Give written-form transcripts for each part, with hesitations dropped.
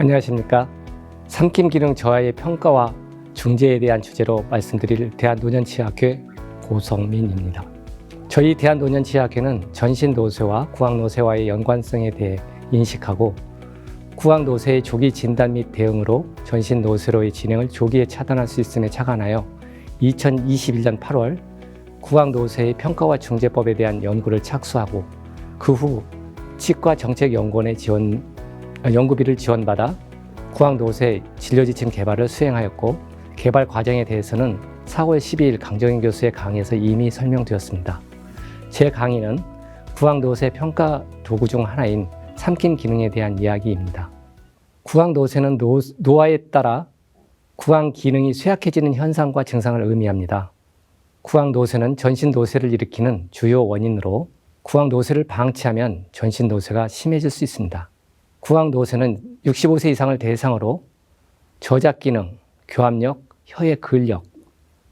안녕하십니까. 삼킴 기능 저하의 평가와 중재에 대한 주제로 말씀드릴 대한노년치의학회 고성민입니다. 저희 대한노년치의학회는 전신노쇠와 구강노쇠와의 연관성에 대해 인식하고 구강노쇠의 조기 진단 및 대응으로 전신노쇠로의 진행을 조기에 차단할 수 있음에 착안하여 2021년 8월 구강노쇠의 평가와 중재법에 대한 연구를 착수하고 그 후 치과정책연구원의 연구비를 지원받아 구강노쇠 진료지침 개발을 수행하였고, 개발 과정에 대해서는 4월 12일 강정인 교수의 강의에서 이미 설명되었습니다. 제 강의는 구강노쇠 평가 도구 중 하나인 삼킴 기능에 대한 이야기입니다. 구강노쇠는 노화에 따라 구강 기능이 쇠약해지는 현상과 증상을 의미합니다. 구강노쇠는 전신노쇠를 일으키는 주요 원인으로 구강노쇠를 방치하면 전신노쇠가 심해질 수 있습니다. 구강노쇠는 65세 이상을 대상으로 저작 기능, 교합력, 혀의 근력,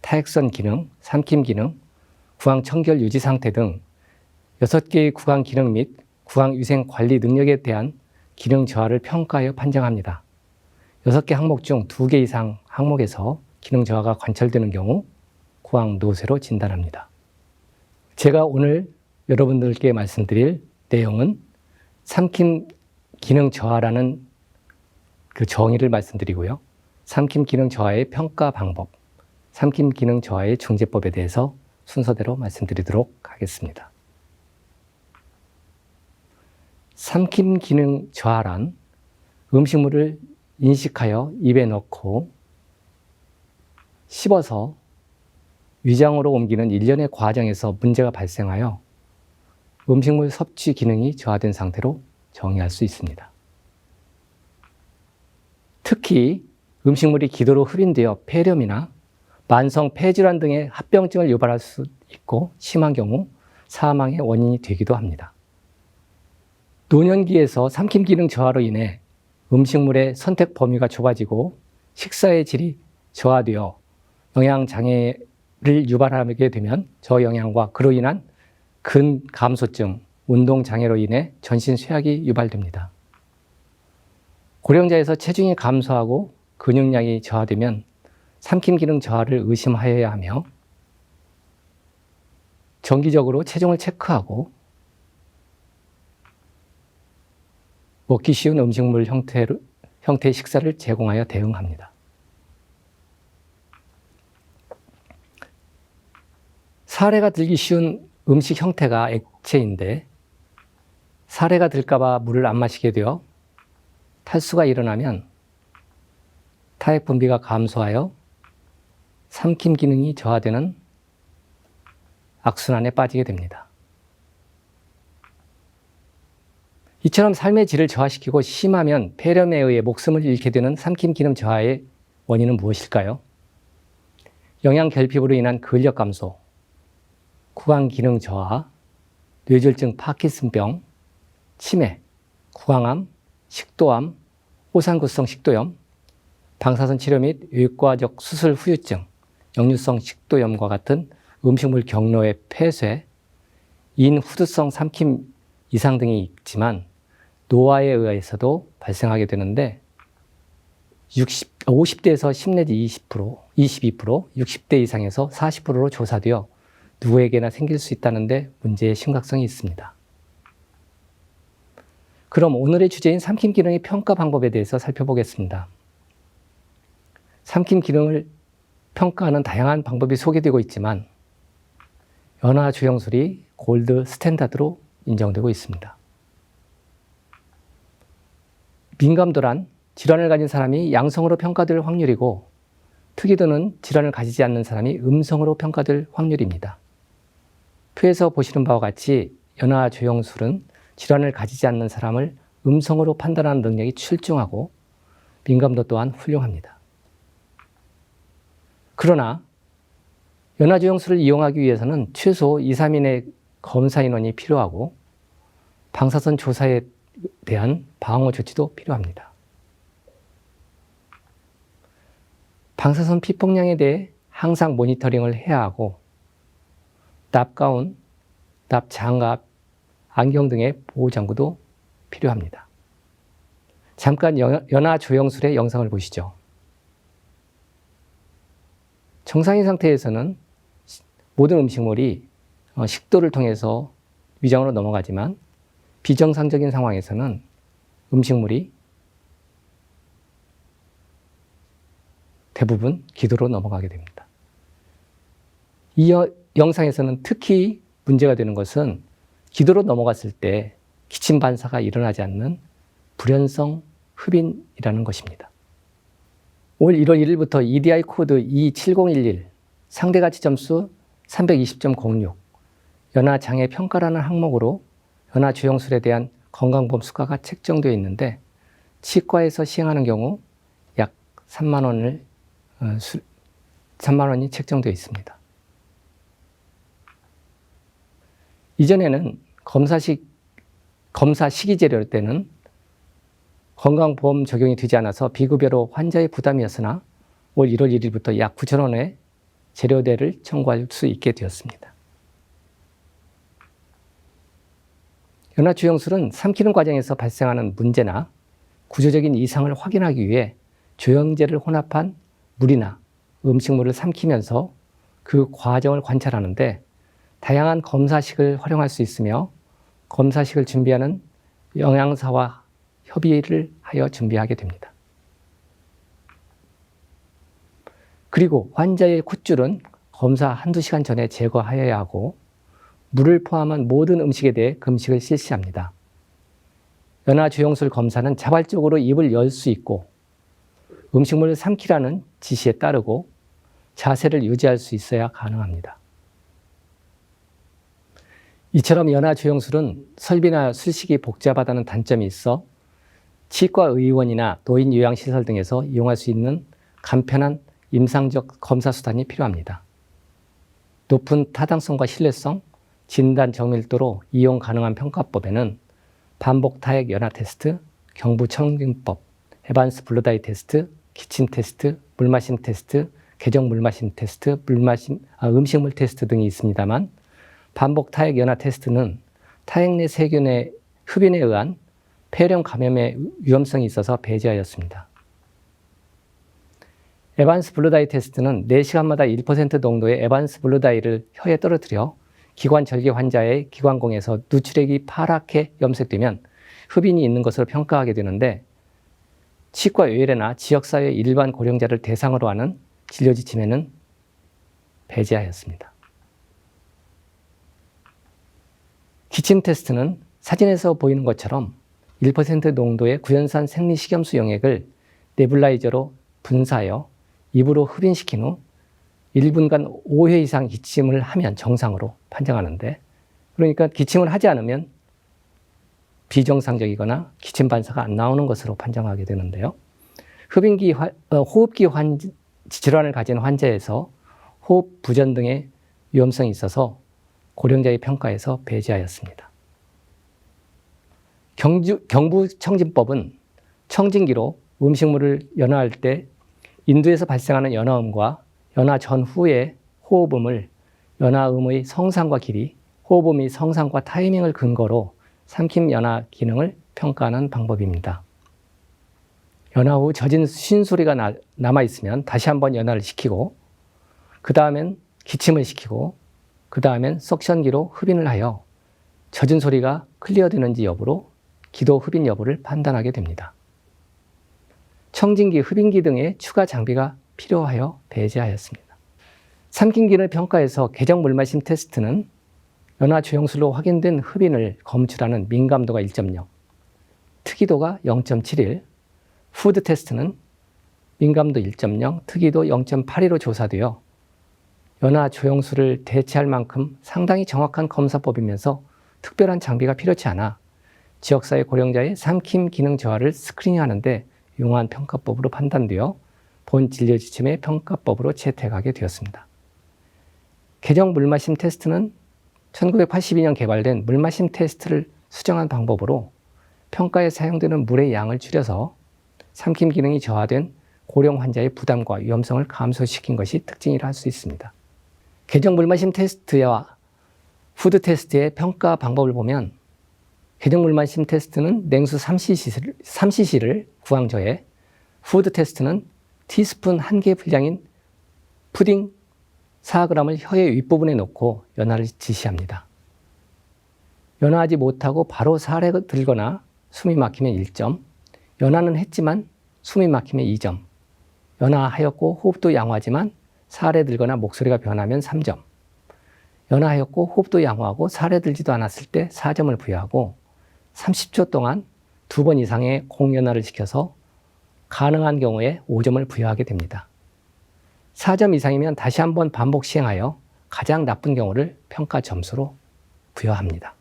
타액선 기능, 삼킴 기능, 구강 청결 유지 상태 등 6개의 구강 기능 및 구강 위생 관리 능력에 대한 기능 저하를 평가하여 판정합니다. 6개 항목 중 2개 이상 항목에서 기능 저하가 관찰되는 경우 구강노쇠로 진단합니다. 제가 오늘 여러분들께 말씀드릴 내용은 삼킴 기능 저하라는 그 정의를 말씀드리고요. 삼킴 기능 저하의 평가 방법, 삼킴 기능 저하의 중재법에 대해서 순서대로 말씀드리도록 하겠습니다. 삼킴 기능 저하란 음식물을 인식하여 입에 넣고 씹어서 위장으로 옮기는 일련의 과정에서 문제가 발생하여 음식물 섭취 기능이 저하된 상태로 정의할 수 있습니다. 특히 음식물이 기도로 흡인되어 폐렴이나 만성 폐질환 등의 합병증을 유발할 수 있고 심한 경우 사망의 원인이 되기도 합니다. 노년기에서 삼킴 기능 저하로 인해 음식물의 선택 범위가 좁아지고 식사의 질이 저하되어 영양장애를 유발하게 되면 저영양과 그로 인한 근감소증, 운동장애로 인해 전신 쇠약이 유발됩니다. 고령자에서 체중이 감소하고 근육량이 저하되면 삼킴 기능 저하를 의심하여야 하며 정기적으로 체중을 체크하고 먹기 쉬운 음식물 형태의 식사를 제공하여 대응합니다. 사례가 들기 쉬운 음식 형태가 액체인데 사례가 들까봐 물을 안 마시게 되어 탈수가 일어나면 타액 분비가 감소하여 삼킴 기능이 저하되는 악순환에 빠지게 됩니다. 이처럼 삶의 질을 저하시키고 심하면 폐렴에 의해 목숨을 잃게 되는 삼킴 기능 저하의 원인은 무엇일까요? 영양 결핍으로 인한 근력 감소, 구강 기능 저하, 뇌졸중 파킨슨병, 치매, 구강암, 식도암, 호산구성 식도염, 방사선 치료 및 외과적 수술 후유증, 역류성 식도염과 같은 음식물 경로의 폐쇄, 인후두성 삼킴 이상 등이 있지만 노화에 의해서도 발생하게 되는데 50대에서 10 내지 20%, 22%, 60대 이상에서 40%로 조사되어 누구에게나 생길 수 있다는데 문제의 심각성이 있습니다. 그럼 오늘의 주제인 삼킴 기능의 평가 방법에 대해서 살펴보겠습니다. 삼킴 기능을 평가하는 다양한 방법이 소개되고 있지만 연화 조영술이 골드 스탠다드로 인정되고 있습니다. 민감도란 질환을 가진 사람이 양성으로 평가될 확률이고 특이도는 질환을 가지지 않는 사람이 음성으로 평가될 확률입니다. 표에서 보시는 바와 같이 연화 조영술은 질환을 가지지 않는 사람을 음성으로 판단하는 능력이 출중하고 민감도 또한 훌륭합니다. 그러나 연화조영술을 이용하기 위해서는 최소 2, 3인의 검사 인원이 필요하고 방사선 조사에 대한 방어 조치도 필요합니다. 방사선 피폭량에 대해 항상 모니터링을 해야 하고 납가운, 납장갑, 안경 등의 보호장구도 필요합니다. 잠깐 연화 조영술의 영상을 보시죠. 정상인 상태에서는 모든 음식물이 식도를 통해서 위장으로 넘어가지만 비정상적인 상황에서는 음식물이 대부분 기도로 넘어가게 됩니다. 이 영상에서는 특히 문제가 되는 것은 기도로 넘어갔을 때 기침 반사가 일어나지 않는 불연성 흡인이라는 것입니다. 올 1월 1일부터 EDI 코드 27011 상대가치 점수 320.06 연화장애 평가라는 항목으로 연화 조영술에 대한 건강보험 수가가 책정되어 있는데 치과에서 시행하는 경우 약 3만 원이 책정되어 있습니다. 이전에는 검사 시기 재료 때는 건강보험 적용이 되지 않아서 비급여로 환자의 부담이었으나 올 1월 1일부터 약 9천 원의 재료대를 청구할 수 있게 되었습니다. 연화 조영술은 삼키는 과정에서 발생하는 문제나 구조적인 이상을 확인하기 위해 조영제를 혼합한 물이나 음식물을 삼키면서 그 과정을 관찰하는데 다양한 검사식을 활용할 수 있으며 검사식을 준비하는 영양사와 협의를 하여 준비하게 됩니다. 그리고 환자의 콧줄은 검사 한두 시간 전에 제거하여야 하고 물을 포함한 모든 음식에 대해 금식을 실시합니다. 연화 조영술 검사는 자발적으로 입을 열 수 있고 음식물을 삼키라는 지시에 따르고 자세를 유지할 수 있어야 가능합니다. 이처럼 연화 조영술은 설비나 술식이 복잡하다는 단점이 있어 치과의원이나 노인 요양시설 등에서 이용할 수 있는 간편한 임상적 검사 수단이 필요합니다. 높은 타당성과 신뢰성, 진단 정밀도로 이용 가능한 평가법에는 반복 타액 연화 테스트, 경부 청진법, 에반스 블루다이 테스트, 기침 테스트, 물마심 테스트, 개정 물마심 테스트, 음식물 테스트 등이 있습니다만 반복 타액 연화 테스트는 타액 내 세균의 흡인에 의한 폐렴 감염의 위험성이 있어서 배제하였습니다. 에반스 블루다이 테스트는 4시간마다 1% 농도의 에반스 블루다이를 혀에 떨어뜨려 기관 절개 환자의 기관공에서 누출액이 파랗게 염색되면 흡인이 있는 것으로 평가하게 되는데 치과 의뢰나 지역사회 일반 고령자를 대상으로 하는 진료 지침에는 배제하였습니다. 기침 테스트는 사진에서 보이는 것처럼 1% 농도의 구연산 생리식염수 용액을 네뷸라이저로 분사하여 입으로 흡인시킨 후 1분간 5회 이상 기침을 하면 정상으로 판정하는데 그러니까 기침을 하지 않으면 비정상적이거나 기침 반사가 안 나오는 것으로 판정하게 되는데요. 호흡기 질환을 가진 환자에서 호흡 부전 등의 위험성이 있어서 고령자의 평가에서 배제하였습니다. 경부청진법은 청진기로 음식물을 연화할 때 인두에서 발생하는 연화음과 연화 전후의 호흡음을 연화음의 성상과 길이, 호흡음의 성상과 타이밍을 근거로 삼킴 연화 기능을 평가하는 방법입니다. 연화 후 젖은 쉰소리가 남아있으면 다시 한번 연화를 시키고 그 다음엔 기침을 시키고 그 다음엔 석션기로 흡인을 하여 젖은 소리가 클리어되는지 여부로 기도 흡인 여부를 판단하게 됩니다. 청진기, 흡인기 등의 추가 장비가 필요하여 배제하였습니다. 삼킴 기능을 평가해서 개정 물마심 테스트는 연화 조영술로 확인된 흡인을 검출하는 민감도가 1.0, 특이도가 0.71, 푸드 테스트는 민감도 1.0, 특이도 0.82로 조사되어 연화 조영술을 대체할 만큼 상당히 정확한 검사법이면서 특별한 장비가 필요치 않아 지역사회 고령자의 삼킴 기능 저하를 스크리닝하는 데 유용한 평가법으로 판단되어 본 진료 지침의 평가법으로 채택하게 되었습니다. 개정 물마심 테스트는 1982년 개발된 물마심 테스트를 수정한 방법으로 평가에 사용되는 물의 양을 줄여서 삼킴 기능이 저하된 고령 환자의 부담과 위험성을 감소시킨 것이 특징이라 할 수 있습니다. 개정 물마심 테스트와 푸드 테스트의 평가 방법을 보면 개정물만 심 테스트는 냉수 3cc를 구황저에, 푸드 테스트는 티스푼 1개 분량인 푸딩 4g을 혀의 윗부분에 놓고 연화를 지시합니다. 연화하지 못하고 바로 사례가 들거나 숨이 막히면 1점, 연화는 했지만 숨이 막히면 2점, 연화하였고 호흡도 양호하지만 사례 들거나 목소리가 변하면 3점, 연화하였고 호흡도 양호하고 사례 들지도 않았을 때 4점을 부여하고 30초 동안 2번 이상의 공연화를 시켜서 가능한 경우에 5점을 부여하게 됩니다. 4점 이상이면 다시 한번 반복 시행하여 가장 나쁜 경우를 평가 점수로 부여합니다.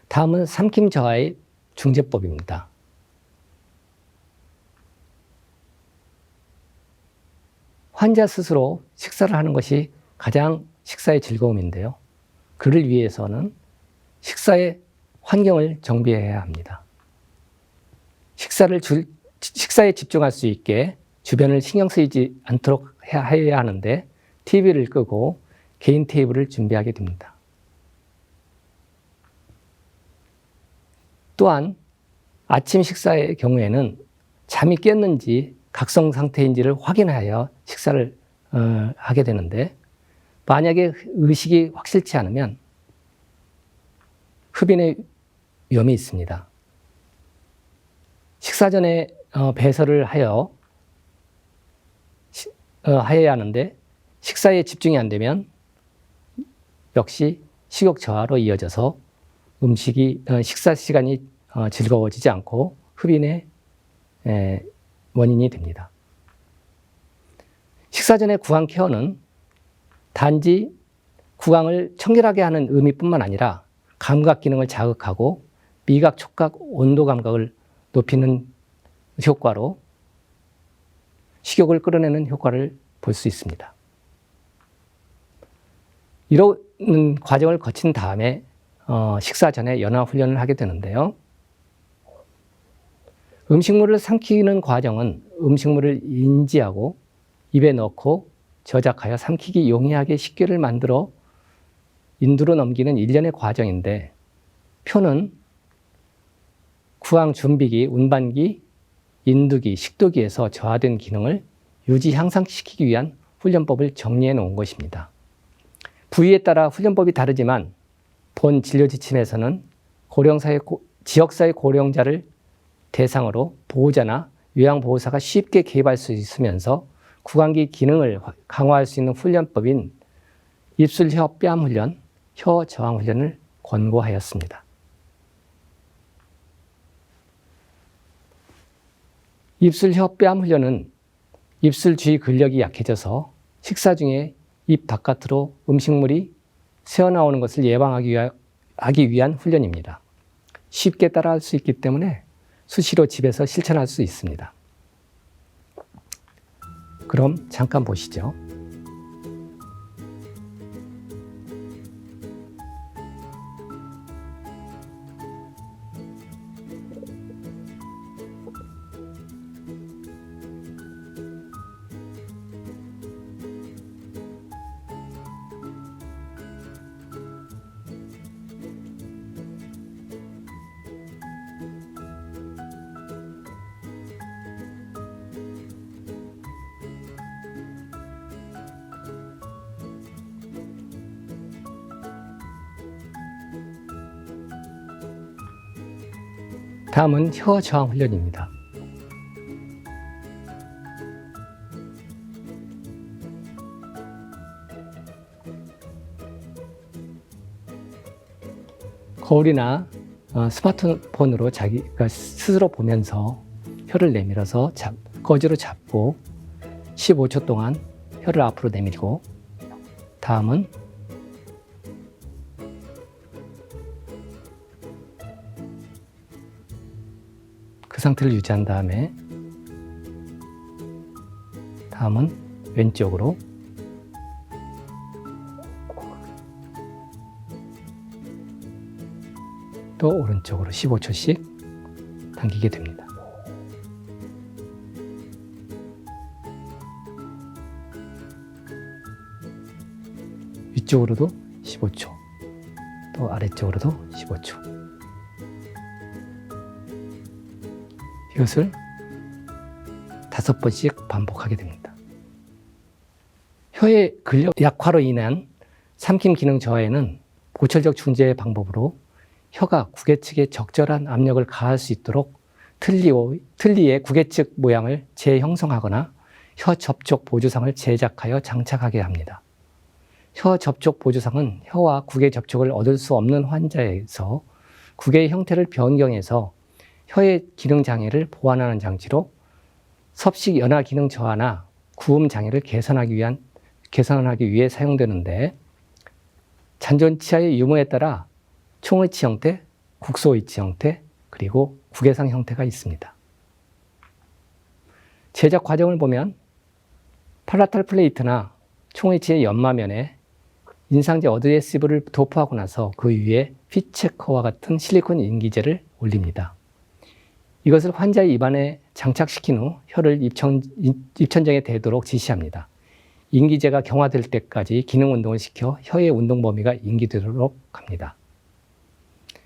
다음은 삼킴 저하의 중재법입니다. 환자 스스로 식사를 하는 것이 가장 식사의 즐거움인데요. 그를 위해서는 식사의 환경을 정비해야 합니다. 식사에 집중할 수 있게 주변을 신경 쓰이지 않도록 해야 하는데 TV를 끄고 개인 테이블을 준비하게 됩니다. 또한 아침 식사의 경우에는 잠이 깼는지 각성 상태인지를 확인하여 식사를 하게 되는데, 만약에 의식이 확실치 않으면 흡인의 위험이 있습니다. 식사 전에 배설을 해야 하는데 식사에 집중이 안 되면 역시 식욕 저하로 이어져서 식사 시간이 즐거워지지 않고 흡인의 원인이 됩니다. 식사 전의 구강 케어는 단지 구강을 청결하게 하는 의미뿐만 아니라 감각 기능을 자극하고 미각, 촉각, 온도 감각을 높이는 효과로 식욕을 끌어내는 효과를 볼 수 있습니다. 이런 과정을 거친 다음에 식사 전에 연화 훈련을 하게 되는데요. 음식물을 삼키는 과정은 음식물을 인지하고 입에 넣고 저작하여 삼키기 용이하게 식기를 만들어 인두로 넘기는 일련의 과정인데, 표는 구강 준비기, 운반기, 인두기, 식도기에서 저하된 기능을 유지 향상시키기 위한 훈련법을 정리해 놓은 것입니다. 부위에 따라 훈련법이 다르지만 본 진료 지침에서는 지역사회 고령자를 대상으로 보호자나 요양보호사가 쉽게 개입할 수 있으면서 구강기 기능을 강화할 수 있는 훈련법인 입술, 혀, 뺨 훈련, 혀 저항 훈련을 권고하였습니다. 입술, 혀, 뺨 훈련은 입술 주위 근력이 약해져서 식사 중에 입 바깥으로 음식물이 새어나오는 것을 예방하기 위한 훈련입니다. 쉽게 따라할 수 있기 때문에 수시로 집에서 실천할 수 있습니다. 그럼 잠깐 보시죠. 다음은 혀 저항 훈련입니다. 거울이나 스마트폰으로 자기가 스스로 보면서 혀를 내밀어서 거지로 잡고 15초 동안 혀를 앞으로 내밀고, 다음은 그 상태를 유지한 다음에 다음은 왼쪽으로, 또 오른쪽으로 15초씩 당기게 됩니다. 위쪽으로도 15초, 또 아래쪽으로도 15초. 이것을 5번씩 반복하게 됩니다. 혀의 근력 약화로 인한 삼킴 기능 저하에는 보철적 중재 방법으로 혀가 구개측에 적절한 압력을 가할 수 있도록 틀니의 구개측 모양을 재형성하거나 혀 접촉 보조상을 제작하여 장착하게 합니다. 혀 접촉 보조상은 혀와 구개 접촉을 얻을 수 없는 환자에서 구개의 형태를 변경해서 혀의 기능 장애를 보완하는 장치로 섭식 연화 기능 저하나 구음 장애를 개선하기 위해 사용되는데, 잔존치아의 유무에 따라 총의치 형태, 국소의치 형태, 그리고 구개상 형태가 있습니다. 제작 과정을 보면 팔라탈 플레이트나 총의치의 연마면에 인상제 어드헤시브를 도포하고 나서 그 위에 핏체커와 같은 실리콘 인기제를 올립니다. 이것을 환자의 입안에 장착시킨 후 혀를 입천장에 대도록 지시합니다. 인기제가 경화될 때까지 기능 운동을 시켜 혀의 운동 범위가 인기되도록 합니다.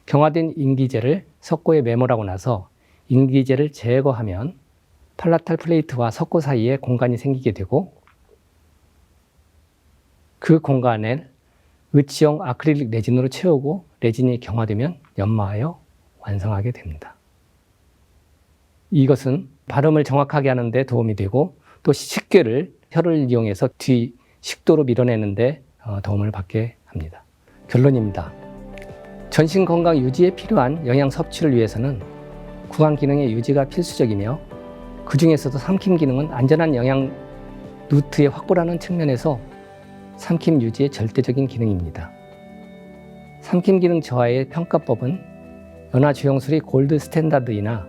경화된 인기제를 석고에 매몰하고 나서 인기제를 제거하면 팔라탈 플레이트와 석고 사이에 공간이 생기게 되고, 그 공간을 의치형 아크릴릭 레진으로 채우고 레진이 경화되면 연마하여 완성하게 됩니다. 이것은 발음을 정확하게 하는 데 도움이 되고, 또 식괴를 혀를 이용해서 뒤 식도로 밀어내는 데 도움을 받게 합니다. 결론입니다. 전신 건강 유지에 필요한 영양 섭취를 위해서는 구강 기능의 유지가 필수적이며, 그 중에서도 삼킴 기능은 안전한 영양 루트의 확보라는 측면에서 삼킴 유지의 절대적인 기능입니다. 삼킴 기능 저하의 평가법은 연화 주용술이 골드 스탠다드이나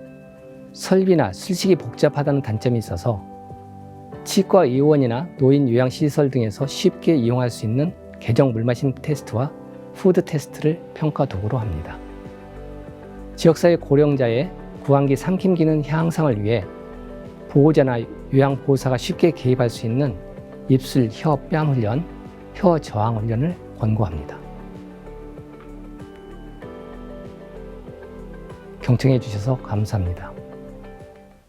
설비나 술식이 복잡하다는 단점이 있어서 치과 의원이나 노인 요양시설 등에서 쉽게 이용할 수 있는 개정 물마심 테스트와 푸드 테스트를 평가 도구로 합니다. 지역사회 고령자의 구강기 삼킴 기능 향상을 위해 보호자나 요양보호사가 쉽게 개입할 수 있는 입술, 혀, 뺨 훈련, 혀 저항 훈련을 권고합니다. 경청해 주셔서 감사합니다.